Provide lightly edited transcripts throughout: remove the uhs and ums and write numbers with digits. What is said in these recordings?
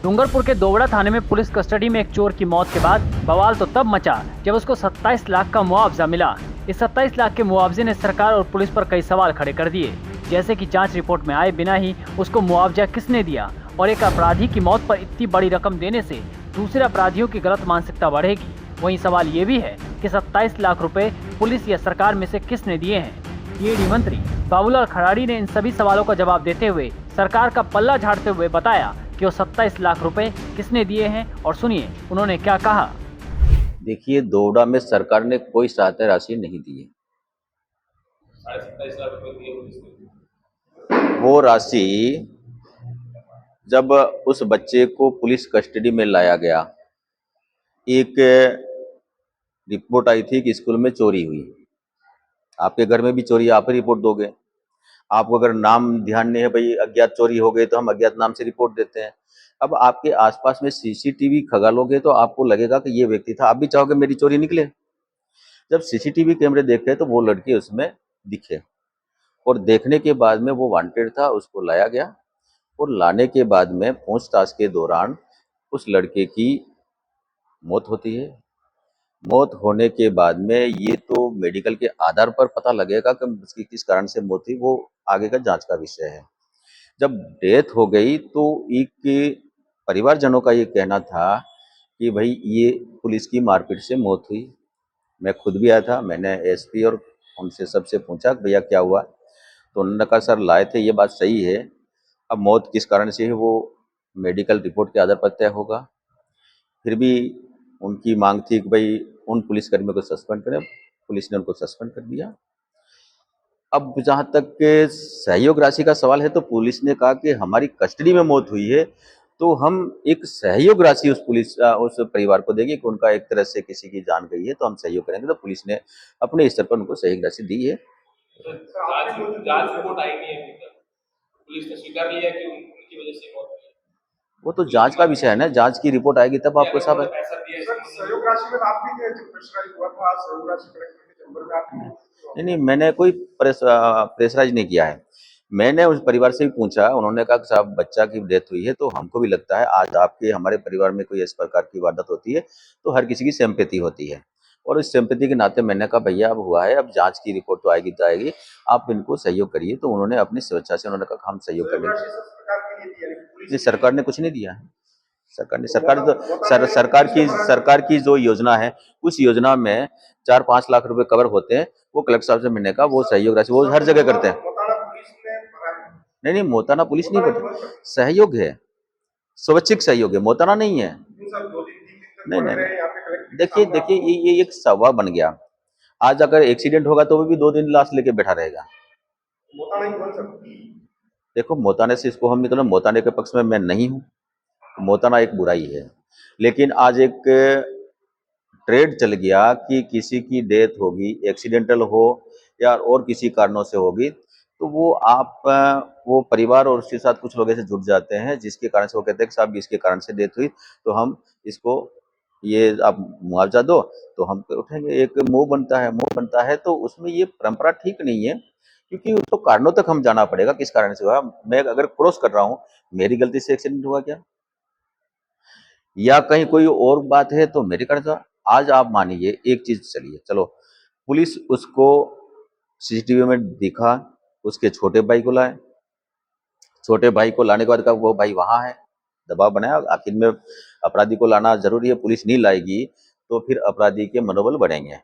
डूंगरपुर के दोवड़ा थाने में police custody में एक चोर की मौत के बाद बवाल तो तब मचा जब उसको 27 लाख का मुआवजा मिला। इस 27 लाख के मुआवजे ने सरकार और पुलिस पर कई सवाल खड़े कर दिए, जैसे कि जांच रिपोर्ट में आए बिना ही उसको मुआवजा किसने दिया और एक अपराधी की मौत पर इतनी बड़ी रकम देने से दूसरे अपराधियों की गलत मानसिकता बढ़ेगी। वहीं सवाल ये भी है कि 27 लाख रुपए पुलिस या सरकार में से किसने दिए हैं। ईडी मंत्री बाबूलाल खराड़ी ने इन सभी सवालों का जवाब देते हुए सरकार का पल्ला झाड़ते हुए बताया कि वो 27 लाख रुपए किसने दिए हैं और सुनिए उन्होंने क्या कहा। देखिए, दोवड़ा में सरकार ने कोई सहायता राशि नहीं दी है। 27 लाख रुपए दिए पुलिस ने। वो राशि जब उस बच्चे को पुलिस कस्टडी में लाया गया, एक रिपोर्ट आई थी कि स्कूल में चोरी हुई। आपके घर में भी चोरी, आप ही रिपोर्ट दोगे। आपको अगर नाम ध्यान नहीं है, भाई अज्ञात चोरी हो गई, तो हम अज्ञात नाम से रिपोर्ट देते हैं। अब आपके आसपास में सीसीटीवी खंगालोगे तो आपको लगेगा कि ये व्यक्ति था, आप भी चाहोगे मेरी चोरी निकले। जब सीसीटीवी कैमरे देखे तो वो लड़की उसमें दिखे और देखने के बाद में वो वांटेड था, उसको लाया गया और लाने के बाद में पूछताछ के दौरान उस लड़के की मौत होती है। मौत होने के बाद में ये तो मेडिकल के आधार पर पता लगेगा कि उसकी किस कारण से मौत हुई, वो आगे का जांच का विषय है। जब डेथ हो गई तो एक परिवारजनों का ये कहना था कि भाई ये पुलिस की मारपीट से मौत हुई। मैं खुद भी आया था, मैंने एसपी और उनसे सबसे पूछा भैया क्या हुआ, तो उन्होंने कहा सर लाए थे, ये बात सही है। अब मौत किस कारण से है वो मेडिकल रिपोर्ट के आधार पर तय होगा। फिर भी उनकी मांग थी कि भाई उन पुलिसकर्मियों को सस्पेंड करें, पुलिस ने उनको सस्पेंड कर दिया। अब जहाँ तक के सहयोग राशि का सवाल है तो पुलिस ने कहा कि हमारी कस्टडी में मौत हुई है तो हम एक सहयोग राशि उस परिवार को देंगे कि उनका एक तरह से किसी की जान गई है तो हम सहयोग करेंगे। तो पुलिस ने अपने स्तर पर उनको सहयोग राशि दी है। तो जांच रिपोर्ट आई नहीं है अभी तक। पुलिस ने स्वीकार लिया कि उनकी वजह से मौत हुई है। वो तो जांच का विषय है ना, जांच की रिपोर्ट आएगी तब आपको सब है। पैसा दिया है सर, सहयोग राशि में आप भी थे जब प्रेशराइज हुआ था, सहयोग राशि कलेक्टर के चैम्बर में आप नहीं, मैंने कोई प्रेशराइज नहीं किया है। मैंने उस परिवार से भी पूछा, उन्होंने कहा कि साहब बच्चा की डेथ हुई है तो हमको भी लगता है आज आपके हमारे परिवार में कोई इस प्रकार की वारदात होती है तो हर किसी की सिंपैथी होती है और इस सिंपैथी के नाते मैंने कहा भैया अब हुआ है, अब जांच की रिपोर्ट तो आएगी, आप इनको सहयोग करिए। तो उन्होंने अपनी स्वेच्छा से उन्होंने कहा हम सहयोग करेंगे। नहीं, सरकार ने कुछ नहीं दिया है। सरकार की जो योजना है उस योजना में 4-5 लाख रुपए कवर होते हैं, वो कलेक्टर साहब से मिलने का वो सहयोग राशि वो हर जगह करते हैं। नहीं, मोताना पुलिस नहीं करती, सहयोग है, स्वैच्छिक सहयोग है, मोताना नहीं है। नहीं, देखिए ये एक सवा बन गया। आज अगर एक्सीडेंट होगा तो वो भी 2 दिन लाश लेके बैठा रहेगा। देखो, मोताने से इसको हम निकलो, मोताने के पक्ष में मैं नहीं हूँ, मोताना एक बुराई है, लेकिन आज एक ट्रेड चल गया कि किसी की डेथ होगी, एक्सीडेंटल हो या और किसी कारणों से होगी तो वो परिवार और उसके साथ कुछ लोग ऐसे जुड़ जाते हैं जिसके कारण से वो कहते हैं कि साहब इसके कारण से डेथ हुई तो हम इसको ये आप मुआवजा दो तो हम उठेंगे। एक मुंह बनता है तो उसमें ये परंपरा ठीक नहीं है, क्योंकि उसको कारणों तक हम जाना पड़ेगा किस कारण से हुआ। मैं अगर क्रॉस कर रहा हूँ, मेरी गलती से एक्सीडेंट हुआ क्या, या कहीं कोई और बात है तो मेरे कारण से। आज आप मानिए एक चीज, चलो पुलिस उसको सीसीटीवी में दिखा, उसके छोटे भाई को लाए, छोटे भाई को लाने के बाद कहा वो भाई वहां है, दबाव बनाया। आखिर में अपराधी को लाना जरूरी है, पुलिस नहीं लाएगी तो फिर अपराधी के मनोबल बढ़ेंगे।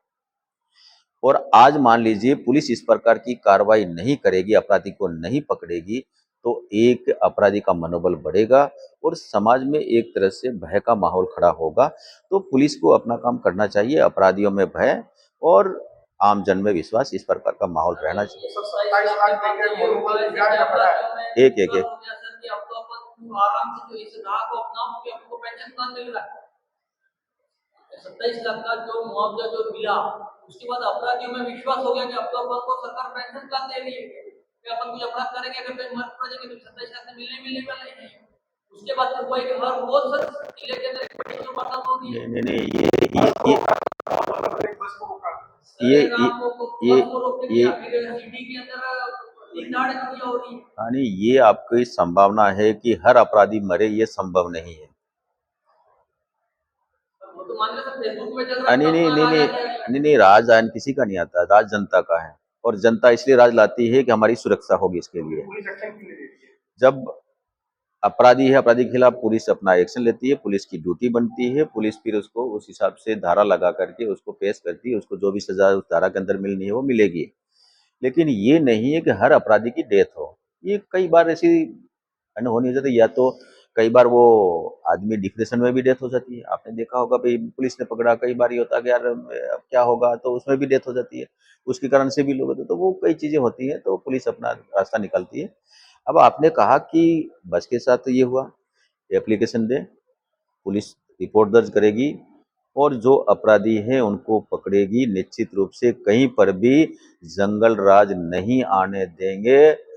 और आज मान लीजिए पुलिस इस प्रकार की कार्रवाई नहीं करेगी, अपराधी को नहीं पकड़ेगी तो एक अपराधी का मनोबल बढ़ेगा और समाज में एक तरह से भय का माहौल खड़ा होगा। तो पुलिस को अपना काम करना चाहिए, अपराधियों में भय और आम जन में विश्वास, इस प्रकार का माहौल रहना चाहिए। एक 27 लाख का जो मुआवजा जो मिला उसके बाद अपराधियों में विश्वास हो गया कि अब तो अपन को सरकार पेंशन प्लान दे रही है कि अपन कुछ अपराध करेंगे अगर मर पड़ जाएंगे तो 27 लाख मिलने वाले हैं। उसके बाद तो हुआ कि हर रोज सर जिले के अंदर एक बड़ी जो वारदात हो रही है। नहीं, दिन दहाड़े चोरियां हो रही है। यानी ये आपकी संभावना है कि हर अपराधी मरे, ये संभव नहीं है। वो तो मान लो सब फेसबुक पे चल रहा है, नहीं तो नहीं अपना नहीं राज आ नहीं जाएगा। नहीं नहीं, राज आयन किसी का नहीं आता, राज जनता का है। और जनता इसलिए राज लाती है कि हमारी सुरक्षा होगी, इसके लिए। पुलिस एक्शन क्यों नहीं ले रही है? जब अपराधी है, अपराधी के खिलाफ पुलिस अपना एक्शन लेती है, पुलिस की ड्यूटी बनती है, पुलिस फिर उसको उस हिसाब से धारा लगा करके उसको पेश करती है, उसको जो भी सजा उस धारा के अंदर मिलनी है वो मिलेगी। लेकिन ये नहीं है कि हर अपराधी की डेथ हो। ये कई बार ऐसी हो नहीं जाती, या तो कई बार वो आदमी डिप्रेशन में भी डेथ हो जाती है। आपने देखा होगा भाई, पुलिस ने पकड़ा, कई बार ये होता है कि यार अब क्या होगा, तो उसमें भी डेथ हो जाती है, उसके कारण से भी लोग होते हैं। तो वो कई चीजें होती हैं, तो पुलिस अपना रास्ता निकालती है। अब आपने कहा कि बस के साथ तो ये हुआ, एप्लीकेशन दे, पुलिस रिपोर्ट दर्ज करेगी और जो अपराधी हैं उनको पकड़ेगी। निश्चित रूप से कहीं पर भी जंगल राज नहीं आने देंगे।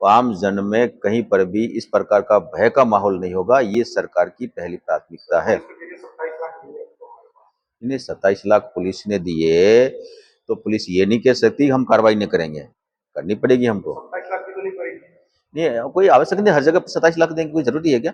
आम जन में कहीं पर भी इस प्रकार का भय का माहौल नहीं होगा। ये सरकार की पहली प्राथमिकता है। इसके लिए 27 लाख मिले तो हमारे पास। इन्हें 27 लाख पुलिस ने दिए तो पुलिस ये नहीं कह सकती हम कार्रवाई नहीं करेंगे, करनी पड़ेगी हमको। 27 लाख की तो नहीं पड़ेगी। नहीं, कोई आवश्यक नहीं, हर जगह 27 लाख देने की कोई जरूरी है क्या?